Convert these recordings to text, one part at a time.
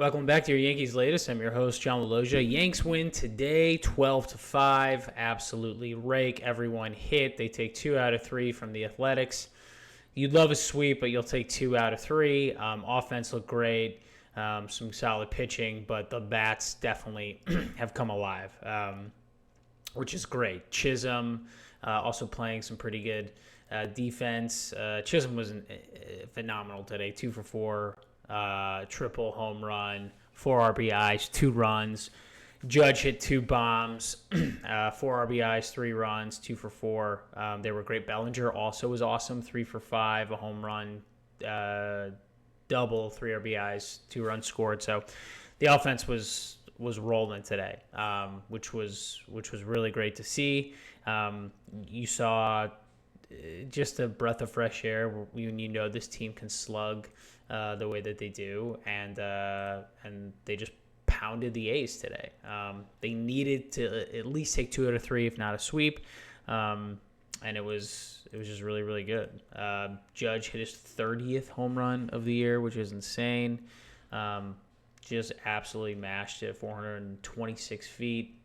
Welcome back to your Yankees Latest. I'm your host, John Laloggia. Yanks win today, 12-5. Absolutely rake. Everyone hit. They take 2 out of 3 from the Athletics. You'd love a sweep, but you'll take 2 out of 3. Offense looked great. Some solid pitching, but the bats definitely have come alive, which is great. Chisholm also playing some pretty good defense. Chisholm was phenomenal today, 2 for 4. Triple home run, 4 RBIs, 2 runs. Judge hit 2 bombs, 4 RBIs, 3 runs, 2 for 4. They were great. Bellinger also was awesome, 3 for 5, a home run, double, 3 RBIs, 2 runs scored. So the offense was rolling today, which was really great to see. You saw just a breath of fresh air when you know this team can slug the way that they do, and they just pounded the A's today. They needed to at least take 2 out of 3, if not a sweep, and it was just really, really good. Judge hit his 30th home run of the year, which is insane. Just absolutely mashed it, 426 feet.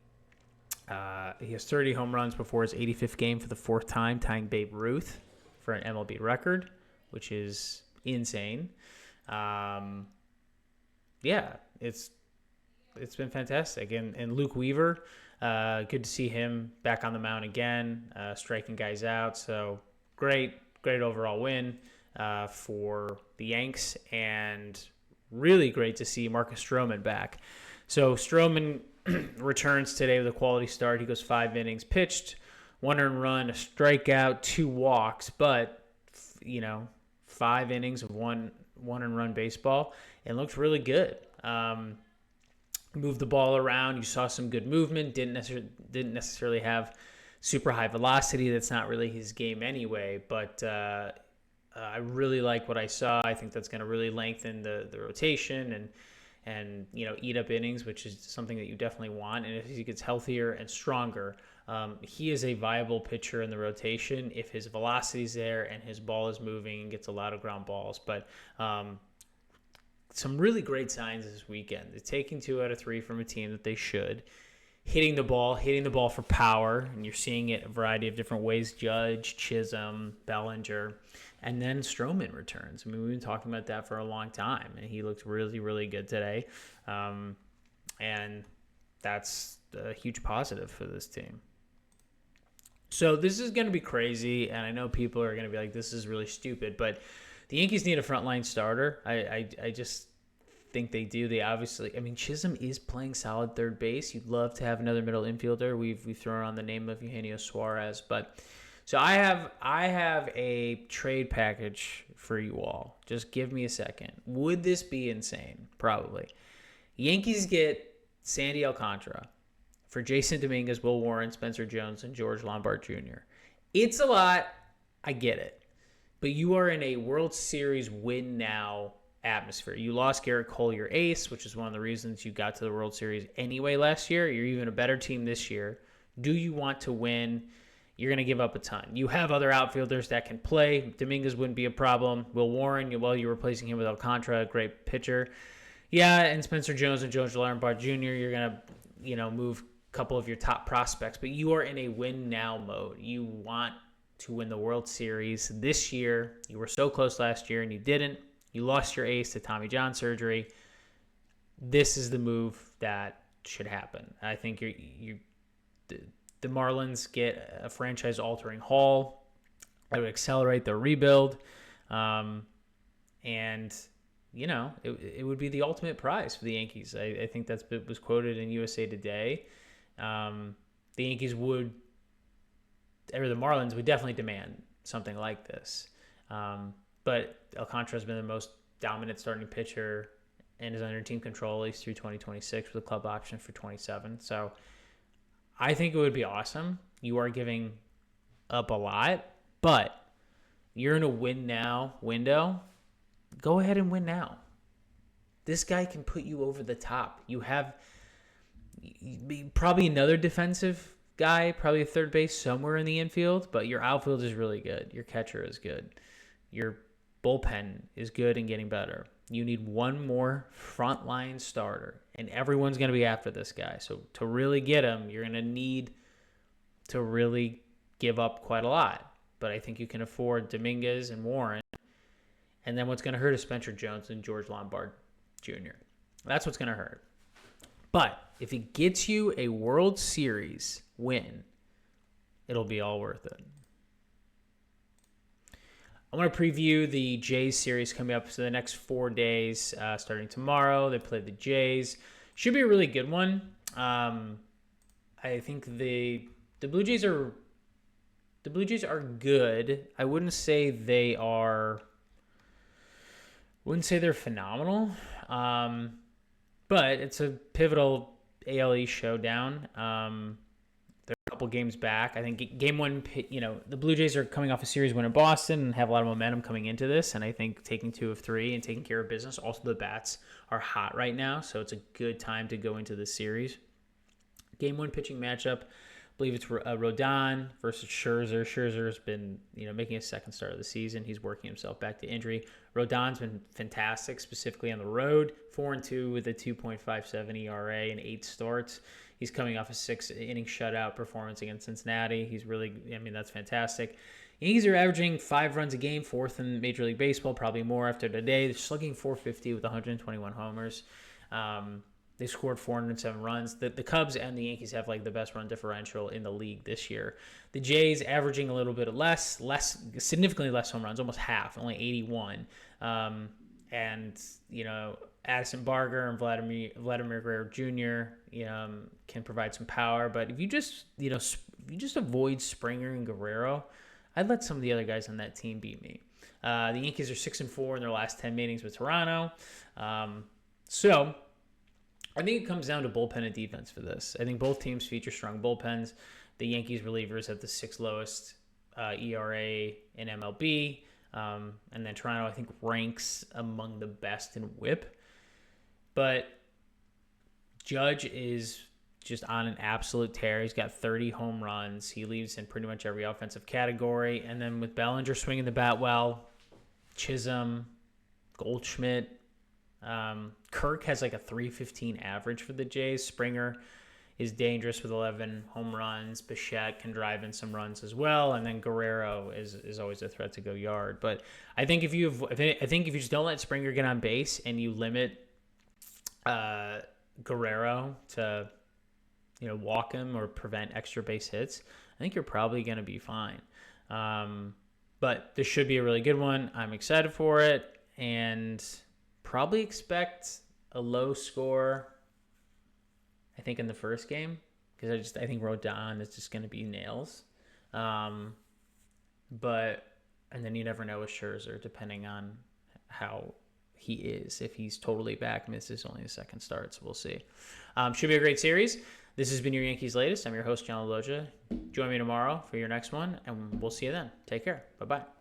He has 30 home runs before his 85th game for the 4th time, tying Babe Ruth for an MLB record, which is insane. It's been fantastic. And Luke Weaver, good to see him back on the mound again, striking guys out. So great overall win for the Yanks, and really great to see Marcus Stroman back. So Stroman returns today with a quality start. He goes 5 innings pitched, 1 earned run, a strikeout, 2 walks, but 5 innings of one and run baseball, and looked really good. Moved the ball around. You saw some good movement. Didn't necessarily have super high velocity. That's not really his game anyway. But I really like what I saw. I think that's going to really lengthen the rotation and eat up innings, which is something that you definitely want. And if he gets healthier and stronger, he is a viable pitcher in the rotation if his velocity is there and his ball is moving and gets a lot of ground balls. But some really great signs this weekend. They're taking 2 out of 3 from a team that they should. Hitting the ball for power, and you're seeing it a variety of different ways. Judge, Chisholm, Bellinger, and then Stroman returns. I mean, we've been talking about that for a long time, and he looked really, really good today. And that's a huge positive for this team. So this is going to be crazy, and I know people are going to be like, this is really stupid, but the Yankees need a frontline starter. I just think they do. They obviously, Chisholm is playing solid third base. You'd love to have another middle infielder. We've thrown on the name of Eugenio Suarez, but so I have a trade package for you all. Just give me a second. Would this be insane? Probably. Yankees get Sandy Alcantara for Jason Dominguez, Will Warren, Spencer Jones, and George Lombard Jr. It's a lot. I get it. But you are in a World Series win now atmosphere. You lost Garrett Cole, your ace, which is one of the reasons you got to the World Series anyway last year. You're even a better team this year. Do you want to win? You're going to give up a ton. You have other outfielders that can play. Dominguez wouldn't be a problem. Will Warren, you're replacing him with Alcantara, a great pitcher. Yeah, and Spencer Jones and George Lombard Jr., you're going to, move a couple of your top prospects. But you are in a win now mode. You want to win the World Series this year. You were so close last year and you didn't. You lost your ace to Tommy John surgery. This is the move that should happen. I think the Marlins get a franchise-altering haul. I would accelerate their rebuild, and it would be the ultimate prize for the Yankees. I think that was quoted in USA Today. The Yankees the Marlins would definitely demand something like this. But Alcantara's been the most dominant starting pitcher and is under team control at least through 2026 with a club option for 27. So I think it would be awesome. You are giving up a lot, but you're in a win now window. Go ahead and win now. This guy can put you over the top. You have probably another defensive guy, probably a third base somewhere in the infield, but your outfield is really good. Your catcher is good. Your bullpen is good and getting better. You need one more frontline starter, and everyone's going to be after this guy. So to really get him, you're going to need to really give up quite a lot. But I think you can afford Dominguez and Warren. And then what's going to hurt is Spencer Jones and George Lombard Jr. That's what's going to hurt. But if it gets you a World Series win, it'll be all worth it. I want to preview the Jays series coming up. So the next 4 days, starting tomorrow, they play the Jays. Should be a really good one. I think the Blue Jays are good. I wouldn't say they're phenomenal. But it's a pivotal AL East showdown. They're a couple games back. I think game one, the Blue Jays are coming off a series win in Boston and have a lot of momentum coming into this. And I think taking 2 of 3 and taking care of business. Also, the bats are hot right now, so it's a good time to go into this series. Game 1 pitching matchup, I believe it's Rodon versus Scherzer. Scherzer's been, making his second start of the season. He's working himself back to injury. Rodon's been fantastic, specifically on the road. 4-2 with a 2.57 ERA and 8 starts. He's coming off a 6-inning shutout performance against Cincinnati. He's really, that's fantastic. Yankees are averaging 5 runs a game, 4th in Major League Baseball, probably more after today. They're slugging .450 with 121 homers. They scored 407 runs. The Cubs and the Yankees have the best run differential in the league this year. The Jays averaging a little bit less, significantly less home runs, almost half, only 81. And Addison Barger and Vladimir Guerrero Jr. Can provide some power. But if you just avoid Springer and Guerrero, I'd let some of the other guys on that team beat me. The Yankees are 6-4 in their last 10 meetings with Toronto. So I think it comes down to bullpen and defense for this. I think both teams feature strong bullpens. The Yankees relievers have the 6th lowest ERA in MLB. And then Toronto, I think, ranks among the best in WHIP. But Judge is just on an absolute tear. He's got 30 home runs. He leads in pretty much every offensive category. And then with Bellinger swinging the bat well, Chisholm, Goldschmidt, Kirk has a 315 average for the Jays. Springer is dangerous with 11 home runs. Bichette can drive in some runs as well, and then Guerrero is always a threat to go yard. But I think if you just don't let Springer get on base and you limit Guerrero to walk him or prevent extra base hits, I think you're probably going to be fine. But this should be a really good one. I'm excited for it, and probably expect a low score, I think, in the first game, because I think Rodon is just going to be nails. And then you never know with Scherzer, depending on how he is. If he's totally back, this is only his second start, so we'll see. Should be a great series. This has been your Yankees Latest. I'm your host, John Laloggia. Join me tomorrow for your next one, and we'll see you then. Take care. Bye-bye.